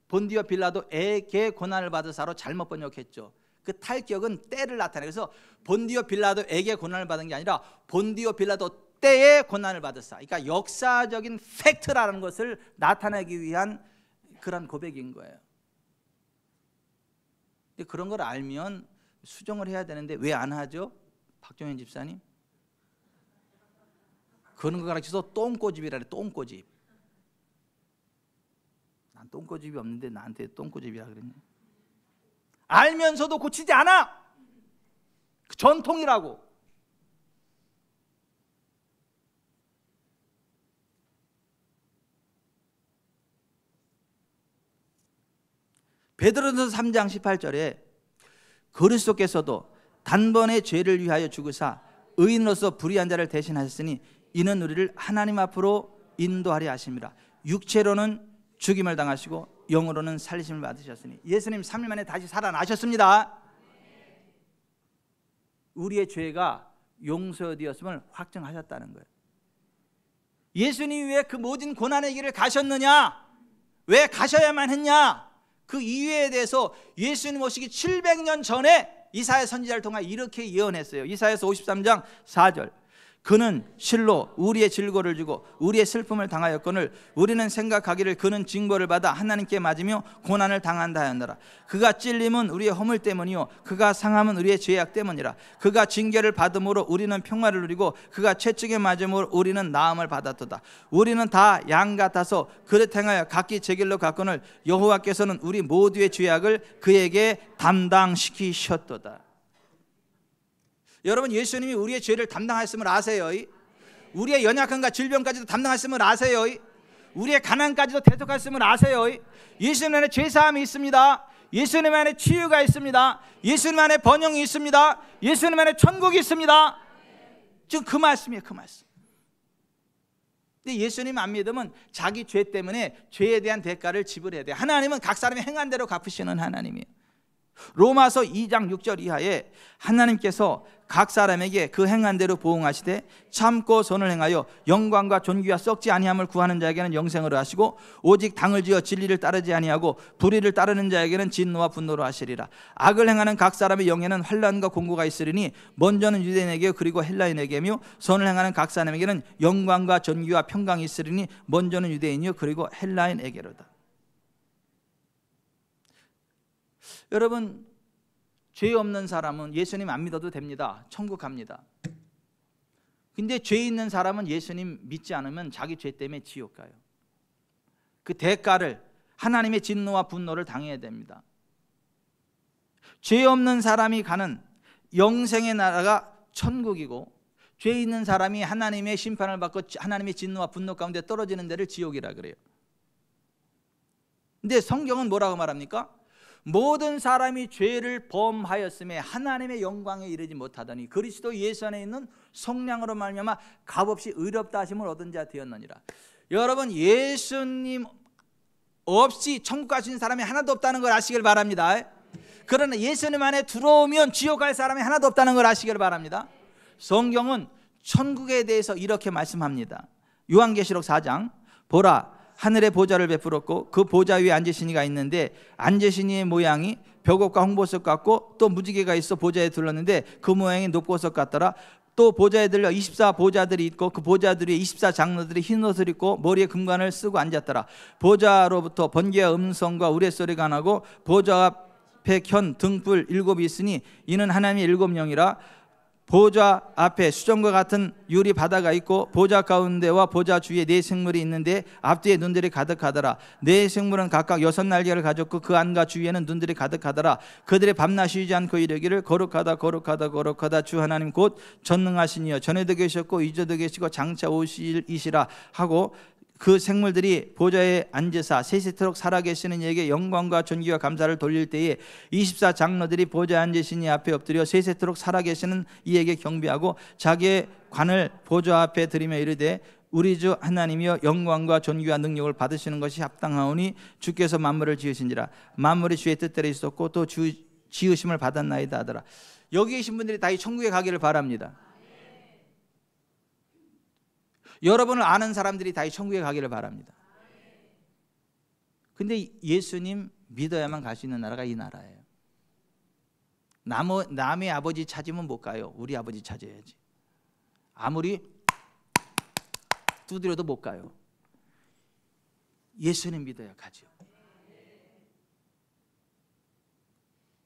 본디오 빌라도에게 고난을 받으사로 잘못 번역했죠. 그 탈격은 때를 나타내요. 그래서 본디오 빌라도에게 고난을 받은 게 아니라 본디오 빌라도 때에 고난을 받으사. 그러니까 역사적인 팩트라는 것을 나타내기 위한 그런 고백인 거예요. 근데 그런 걸 알면 수정을 해야 되는데 왜 안 하죠? 박종현 집사님? 그런 거 가르쳐서 똥꼬집이라 그래. 똥꼬집. 난 똥꼬집이 없는데 나한테 똥꼬집이라 그랬네. 알면서도 고치지 않아. 그 전통이라고. 베드로전서 3장 18절에 그리스도께서도 단번에 죄를 위하여 죽으사 의인으로서 불의한 자를 대신하셨으니 이는 우리를 하나님 앞으로 인도하려 하심이라. 육체로는 죽임을 당하시고 영으로는 살리심을 받으셨으니 예수님 3일 만에 다시 살아나셨습니다. 우리의 죄가 용서되었음을 확증하셨다는 거예요. 예수님이 왜 그 모든 고난의 길을 가셨느냐? 왜 가셔야만 했냐? 그 이유에 대해서 예수님 오시기 700년 전에 이사야 선지자를 통해 이렇게 예언했어요. 이사야서 53장 4절. 그는 실로 우리의 질고를 주고 우리의 슬픔을 당하였거늘 우리는 생각하기를 그는 징벌을 받아 하나님께 맞으며 고난을 당한다 하였노라. 그가 찔림은 우리의 허물 때문이요 그가 상함은 우리의 죄악 때문이라. 그가 징계를 받음으로 우리는 평화를 누리고 그가 채찍에 맞음으로 우리는 나음을 받았도다. 우리는 다 양 같아서 그릇 행하여 각기 제 길로 갔거늘 여호와께서는 우리 모두의 죄악을 그에게 담당시키셨도다. 여러분, 예수님이 우리의 죄를 담당하셨음을 아세요? 우리의 연약함과 질병까지도 담당하셨음을 아세요? 우리의 가난까지도 대속하셨음을 아세요? 예수님 안에 죄사함이 있습니다. 예수님 안에 치유가 있습니다. 예수님 안에 번영이 있습니다. 예수님 안에 천국이 있습니다. 지금 그 말씀이에요. 그 말씀. 근데 예수님 안 믿으면 자기 죄 때문에 죄에 대한 대가를 지불해야 돼요. 하나님은 각 사람이 행한 대로 갚으시는 하나님이에요. 로마서 2장 6절 이하에 하나님께서 각 사람에게 그 행한 대로 보응하시되 참고 선을 행하여 영광과 존귀와 썩지 아니함을 구하는 자에게는 영생으로 하시고 오직 당을 지어 진리를 따르지 아니하고 불의를 따르는 자에게는 진노와 분노로 하시리라. 악을 행하는 각 사람의 영에는 환난과 공고가 있으리니 먼저는 유대인에게 그리고 헬라인에게며 선을 행하는 각 사람에게는 영광과 존귀와 평강이 있으리니 먼저는 유대인이요 그리고 헬라인에게로다. 여러분, 죄 없는 사람은 예수님 안 믿어도 됩니다. 천국 갑니다. 근데 죄 있는 사람은 예수님 믿지 않으면 자기 죄 때문에 지옥 가요. 그 대가를, 하나님의 진노와 분노를 당해야 됩니다. 죄 없는 사람이 가는 영생의 나라가 천국이고 죄 있는 사람이 하나님의 심판을 받고 하나님의 진노와 분노 가운데 떨어지는 데를 지옥이라 그래요. 근데 성경은 뭐라고 말합니까? 모든 사람이 죄를 범하였음에 하나님의 영광에 이르지 못하더니 그리스도 예수 안에 있는 성령으로 말미암아 값없이 의롭다 하심을 얻은 자 되었느니라. 여러분, 예수님 없이 천국 가신 사람이 하나도 없다는 걸 아시길 바랍니다. 그러나 예수님 안에 들어오면 지옥 갈 사람이 하나도 없다는 걸 아시길 바랍니다. 성경은 천국에 대해서 이렇게 말씀합니다. 요한계시록 4장. 보라, 하늘에 보좌를 베풀었고 그 보좌 위에 앉으신 이가 있는데 앉으신 이의 모양이 벽옥과 홍보석 같고 또 무지개가 있어 보좌에 둘렀는데 그 모양이 녹보석 같더라. 또 보좌에 들려 24 보좌들이 있고 그 보좌들 위에 24 장로들이 흰 옷을 입고 머리에 금관을 쓰고 앉았더라. 보좌로부터 번개와 음성과 우레소리가 나고 보좌 앞에 켠 등불 7이 있으니 이는 하나님의 7영이라. 보좌 앞에 수정과 같은 유리 바다가 있고 보좌 가운데와 보좌 주위에 네 생물이 있는데 앞뒤에 눈들이 가득하더라. 네 생물은 각각 6날개를 가졌고 그 안과 주위에는 눈들이 가득하더라. 그들의 밤낮 쉬지 않고 이르기를 거룩하다 거룩하다 거룩하다 주 하나님 곧 전능하신 이여 전에도 계셨고 이제도 계시고 장차 오실 이시라 하고 그 생물들이 보좌에 앉으사 세세토록 살아계시는 이에게 영광과 존귀와 감사를 돌릴 때에 24 장로들이 보좌에 앉으신 이 앞에 엎드려 세세토록 살아계시는 이에게 경배하고 자기의 관을 보좌 앞에 들이며 이르되 우리 주 하나님이여 영광과 존귀와 능력을 받으시는 것이 합당하오니 주께서 만물을 지으신지라. 만물이 주의 뜻대로 있었고 또 주 지으심을 받았나이다 하더라. 여기 계신 분들이 다 이 천국에 가기를 바랍니다. 여러분을 아는 사람들이 다 이 천국에 가기를 바랍니다. 근데 예수님 믿어야만 갈 수 있는 나라가 이 나라예요. 남의 아버지 찾으면 못 가요. 우리 아버지 찾아야지. 아무리 두드려도 못 가요. 예수님 믿어야 가죠.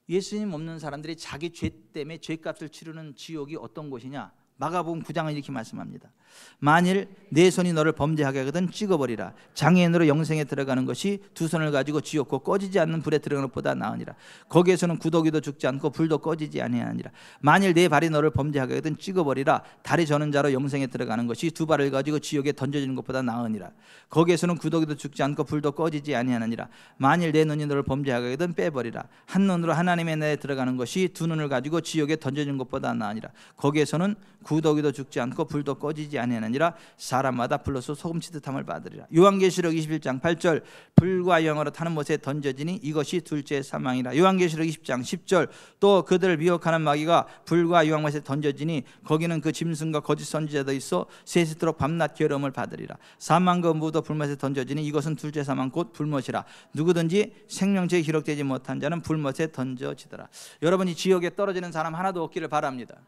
예수님 없는 사람들이 자기 죄 때문에 죄값을 치르는 지옥이 어떤 곳이냐? 마가복음 9장은 이렇게 말씀합니다. 만일 내 손이 너를 범죄하게 하거든 찍어버리라. 장애인으로 영생에 들어가는 것이 두 손을 가지고 지옥고 꺼지지 않는 불에 들어가는 것보다 나으니라. 거기에서는 구더기도 죽지 않고 불도 꺼지지 아니하니라. 만일 내 발이 너를 범죄하게 하거든 찍어버리라. 다리 저는 자로 영생에 들어가는 것이 두 발을 가지고 지옥에 던져지는 것보다 나으니라. 거기에서는 구더기도 죽지 않고 불도 꺼지지 아니하니라. 만일 내 눈이 너를 범죄하게 하거든 빼버리라. 한 눈으로 하나님의 나라에 들어가는 것이 두 눈을 가지고 지옥에 던져지는 것보다 나으니라. 거기에서는 구더기도 죽지 않고 불도 꺼지지 아니하니라. 사람마다 불로서 소금치듯함을 받으리라. 요한계시록 21장 8절 불과 영으로 타는 못에 던져지니 이것이 둘째 사망이라. 요한계시록 20장 10절 또 그들을 미혹하는 마귀가 불과 유황못에 던져지니 거기는 그 짐승과 거짓 선지자도 있어 세세토록 밤낮 괴로움을 받으리라. 사망과 무도 불못에 던져지니 이것은 둘째 사망 곧 불못이라. 누구든지 생명책에 기록되지 못한 자는 불못에 던져지더라. 여러분이 지옥에 떨어지는 사람 하나도 없기를 바랍니다.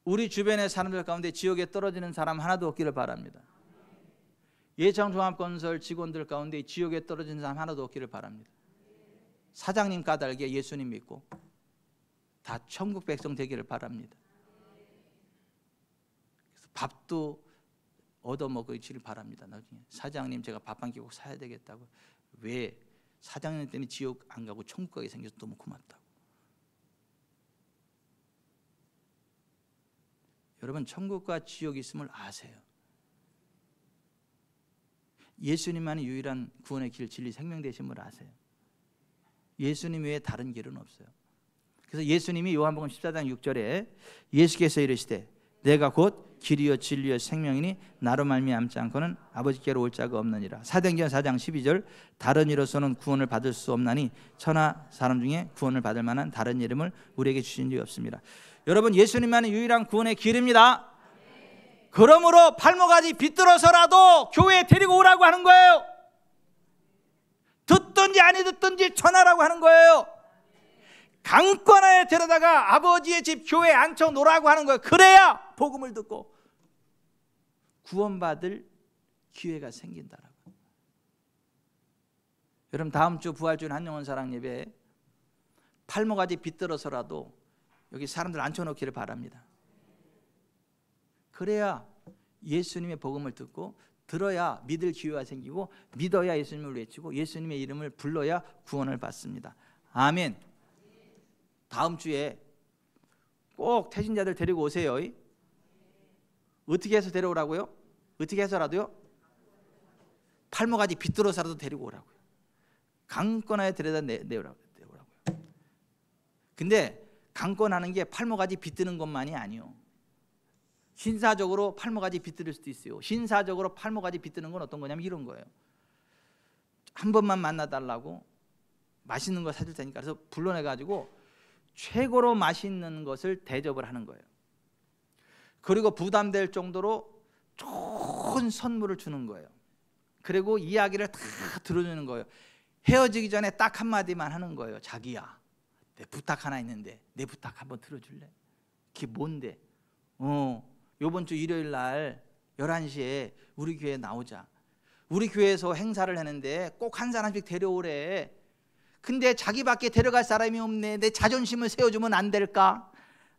우리 주변의 사람들 가운데 지옥에 떨어지는 사람 하나도 없기를 바랍니다. 예창종합건설 직원들 가운데 지옥에 떨어지는 사람 하나도 없기를 바랍니다. 사장님 까닭에 예수님 믿고 다 천국 백성 되기를 바랍니다. 그래서 밥도 얻어먹으시길 바랍니다. 나중에 사장님 제가 밥 한 끼 꼭 사야 되겠다고. 왜? 사장님 때문에 지옥 안 가고 천국 가게 생겨서 너무 고맙다고. 여러분 천국과 지옥이 있음을 아세요. 예수님만이 유일한 구원의 길, 진리, 생명 되심을 아세요. 예수님 외에 다른 길은 없어요. 그래서 예수님이 요한복음 14장 6절에 예수께서 이르시되 내가 곧 길이요 진리요 생명이니 나로 말미암지 않고는 아버지께로 올 자가 없느니라. 사도행전 4장 12절 다른 이로서는 구원을 받을 수 없나니 천하 사람 중에 구원을 받을 만한 다른 이름을 우리에게 주신 적이 없습니다. 여러분 예수님만이 유일한 구원의 길입니다. 그러므로 팔목까지 비틀어서라도 교회에 데리고 오라고 하는 거예요. 듣든지 아니 듣든지 전하라고 하는 거예요. 강권하에 데려다가 아버지의 집 교회에 앉혀놓으라고 하는 거예요. 그래야 복음을 듣고 구원받을 기회가 생긴다라고. 여러분 다음 주 부활주일 한영원 사랑 예배에 팔목까지 비틀어서라도 여기 사람들 앉혀놓기를 바랍니다. 그래야 예수님의 복음을 듣고 들어야 믿을 기회가 생기고 믿어야 예수님을 외치고 예수님의 이름을 불러야 구원을 받습니다. 아멘. 다음 주에 꼭 태신자들 데리고 오세요. 어떻게 해서 데려오라고요? 어떻게 해서라도요? 팔목까지 비틀어서라도 데리고 오라고요. 강권하에 데려다 내오라고요. 근데 강권하는 게 팔목까지 비트는 것만이 아니요. 신사적으로 팔목까지 비틀을 수도 있어요. 신사적으로 팔목까지 비트는 건 어떤 거냐면 이런 거예요. 한 번만 만나달라고 맛있는 거 사줄 테니까 그래서 불러내가지고 최고로 맛있는 것을 대접을 하는 거예요. 그리고 부담될 정도로 좋은 선물을 주는 거예요. 그리고 이야기를 다 들어주는 거예요. 헤어지기 전에 딱 한마디만 하는 거예요. 자기야 내 부탁 하나 있는데 내 부탁 한번 들어줄래? 그게 뭔데? 요번 주 일요일 날 11시에 우리 교회에 나오자. 우리 교회에서 행사를 하는데 꼭 한 사람씩 데려오래. 근데 자기밖에 데려갈 사람이 없네. 내 자존심을 세워주면 안 될까?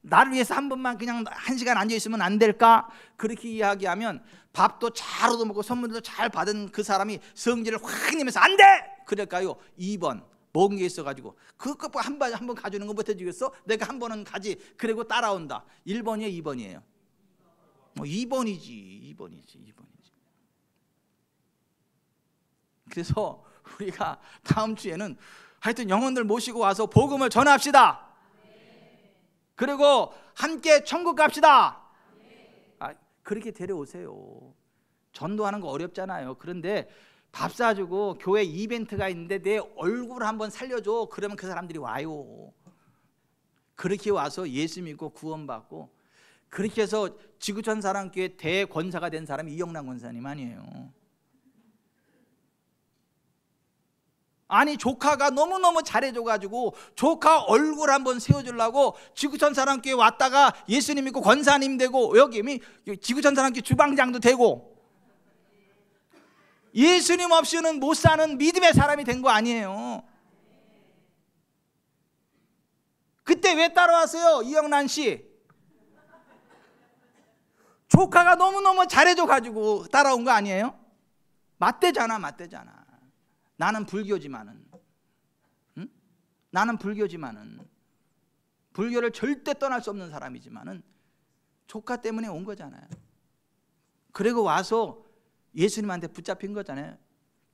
나를 위해서 한 번만 그냥 1시간 앉아있으면 안 될까? 그렇게 이야기하면 밥도 잘 얻어먹고 선물도 잘 받은 그 사람이 성질을 확 내면서 안 돼! 그럴까요? 2번 먹은 게 있어가지고 그거 한 번 가주는 거 못해주겠어? 내가 한 번은 가지. 그리고 따라온다. 1번이에요 2번이에요? 2번이지. 그래서 우리가 다음 주에는 하여튼 영혼들 모시고 와서 복음을 전합시다. 그리고 함께 천국 갑시다. 그렇게 데려오세요. 전도하는 거 어렵잖아요. 그런데 밥 사주고 교회 이벤트가 있는데 내 얼굴 한번 살려줘. 그러면 그 사람들이 와요. 그렇게 와서 예수 믿고 구원받고, 그렇게 해서 지구촌 사랑교회 대권사가 된 사람이 이영란 권사님 아니에요. 아니, 조카가 너무너무 잘해줘가지고 조카 얼굴 한번 세워주려고 지구촌 사랑교회 왔다가 예수님 믿고 권사님 되고, 여기 지구촌 사랑교회 주방장도 되고, 예수님 없이는 못 사는 믿음의 사람이 된 거 아니에요. 그때 왜 따라왔어요? 이영란 씨 조카가 너무너무 잘해줘가지고 따라온 거 아니에요? 맞대잖아. 나는 불교지만은, 응? 나는 불교지만은, 불교를 절대 떠날 수 없는 사람이지만은 조카 때문에 온 거잖아요. 그리고 와서 예수님한테 붙잡힌 거잖아요.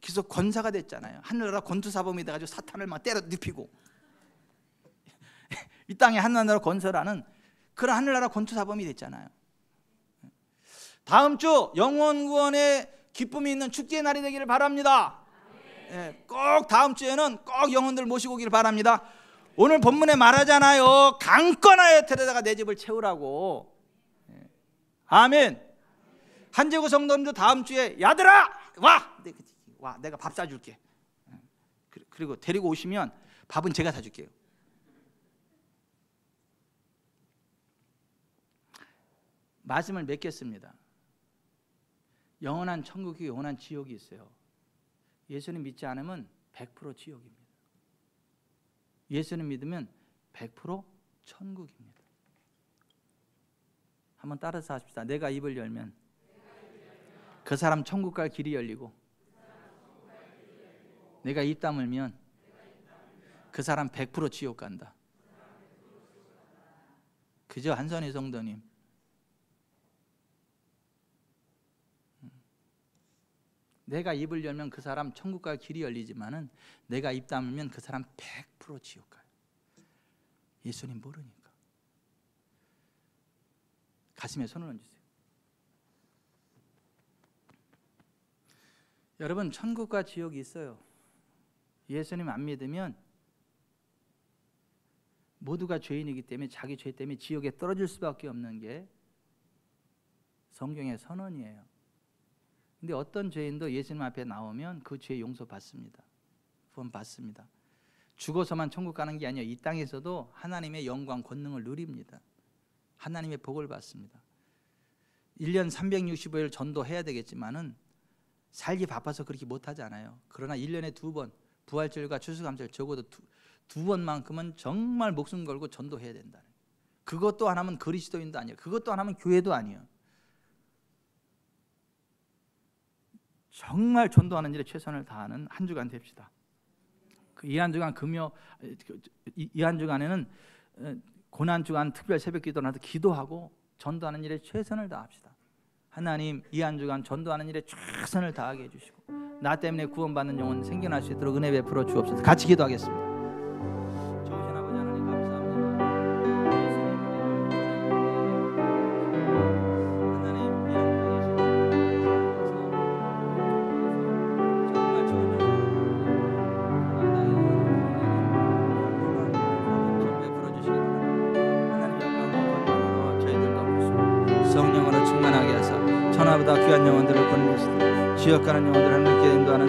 그래서 권사가 됐잖아요. 하늘나라 권투사범이 돼가지고 사탄을 막 때려 눕히고 이 땅에 하늘나라 건설하는 그런 하늘나라 권투사범이 됐잖아요. 다음 주 영혼구원의 기쁨이 있는 축제의 날이 되기를 바랍니다. 꼭 다음 주에는 꼭 영혼들 모시고 오기를 바랍니다. 오늘 본문에 말하잖아요. 강권하여 데려다가 내 집을 채우라고. 아멘. 한재구 성도님도 다음 주에 야들아 와 내가 밥 사줄게. 그리고 데리고 오시면 밥은 제가 사줄게요. 말씀을 맺겠습니다. 영원한 천국이 영원한 지옥이 있어요. 예수님 믿지 않으면 100% 지옥입니다. 예수님 믿으면 100% 천국입니다. 한번 따라서 하십시다. 내가 입을 열면 그 사람 천국 갈 길이 열리고, 내가 입 다물면 그 사람 100% 지옥 간다. 그죠? 한선희 성도님. 내가 입을 열면 그 사람 천국 갈 길이 열리지만은 내가 입 다물면 그 사람 100% 지옥 가요. 예수님 모르니까. 가슴에 손을 얹으세요. 여러분, 천국과 지옥이 있어요. 예수님 안 믿으면 모두가 죄인이기 때문에 자기 죄 때문에 지옥에 떨어질 수밖에 없는 게 성경의 선언이에요. 근데 어떤 죄인도 예수님 앞에 나오면 그 죄 용서받습니다. 구원받습니다. 죽어서만 천국 가는 게 아니에요. 이 땅에서도 하나님의 영광 권능을 누립니다. 하나님의 복을 받습니다. 1년 365일 전도해야 되겠지만은 살기 바빠서 그렇게 못하잖아요. 그러나 1년에 2번 부활절과 추수감사절 적어도 두 번만큼은 정말 목숨 걸고 전도해야 된다. 그것도 안 하면 그리스도인도 아니에요. 그것도 안 하면 교회도 아니에요. 정말 전도하는 일에 최선을 다하는 한 주간 됩시다. 이 한 주간 이 한 주간에는 고난 주간 특별 새벽 기도나도 기도하고 전도하는 일에 최선을 다합시다. 하나님, 이 한 주간 전도하는 일에 최선을 다하게 해주시고 나 때문에 구원받는 영혼 생겨날 수 있도록 은혜 베풀어 주옵소서. 같이 기도하겠습니다. 좋으신 아버지 하나님 감사합니다. 하나님, 이 한 주간 정말 좋은 영혼 베풀어 주시기 바랍니다. 하나님 영광과 권능으로 저희들도 성령으로 충만하게 하사 천하보다 귀한 영혼들을 건네시되 지역 가는 영혼들을 하나님께 인도하는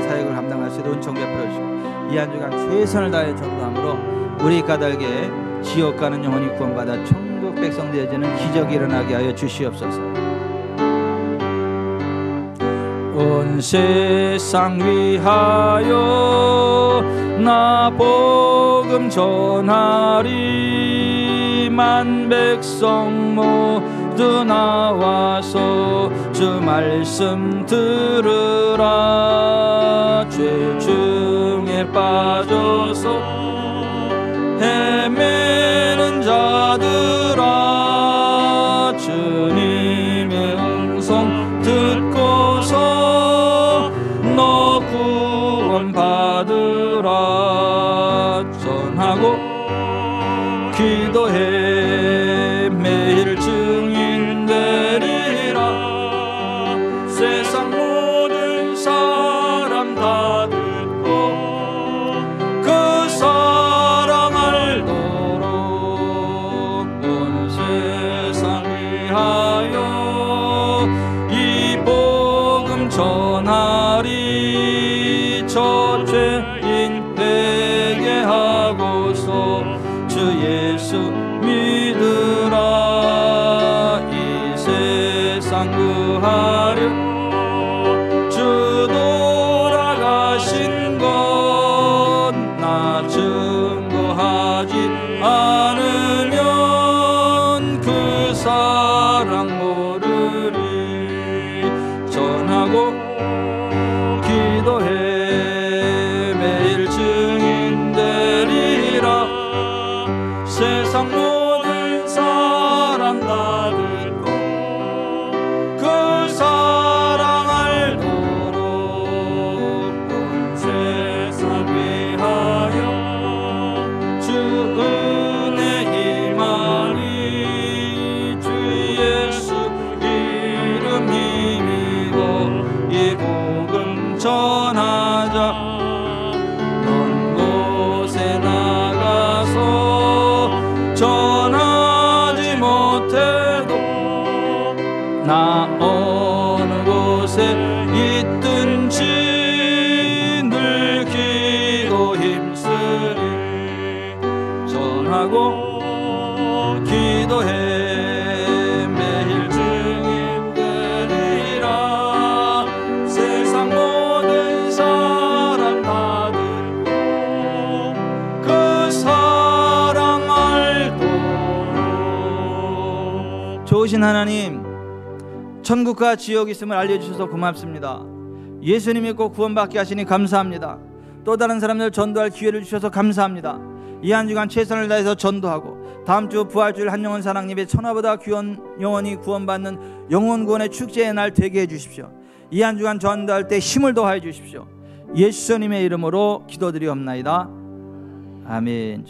사역을 감당할 수 있도록 은총 베풀어 주시고 이 한 주간 최선을 다해 전도함으로 우리 까닭에 지역 가는 영혼이 구원받아 천국 백성 되어지는 기적이 일어나게 하여 주시옵소서. 온 세상 위하여 나 복음 전하리 만 백성 모두 나와서 주 말씀 들으라. 죄 중에 빠져서 헤매는 자들아 주님 전하리. 저 죄인 회개하고서 주 예수 믿으라. 이 세상 구하려 주 돌아가신 것 나 증거하지 않으면 그 사랑 모르리. 전하고 기도해 매일 증인 되리라. 세상 모든 사람 다 듣고 그 사랑 알도록 온 세상 위하여 주 은혜 임하니. 주 예수 이름 힘입어 이 복음 전하자. 먼 곳에 나가서 전하지 못해도 나 어느 곳에 있든지 늘 기도 힘쓰리. 전하고 기도해 매일 증인 되리라. 세상 모든 사람 다 듣고 그 사랑 알도록. 좋으신 하나님, 천국과 지옥이 있음을 알려주셔서 고맙습니다. 예수님 믿고 구원받게 하시니 감사합니다. 또 다른 사람들 전도할 기회를 주셔서 감사합니다. 이 한 주간 최선을 다해서 전도하고 다음 주 부활주일 한영원 사랑님의 천하보다 귀한 영혼이 구원받는 영혼 구원의 축제의 날 되게 해주십시오. 이 한 주간 전도할 때 힘을 더하여 주십시오. 예수님의 이름으로 기도드리옵나이다. 아멘.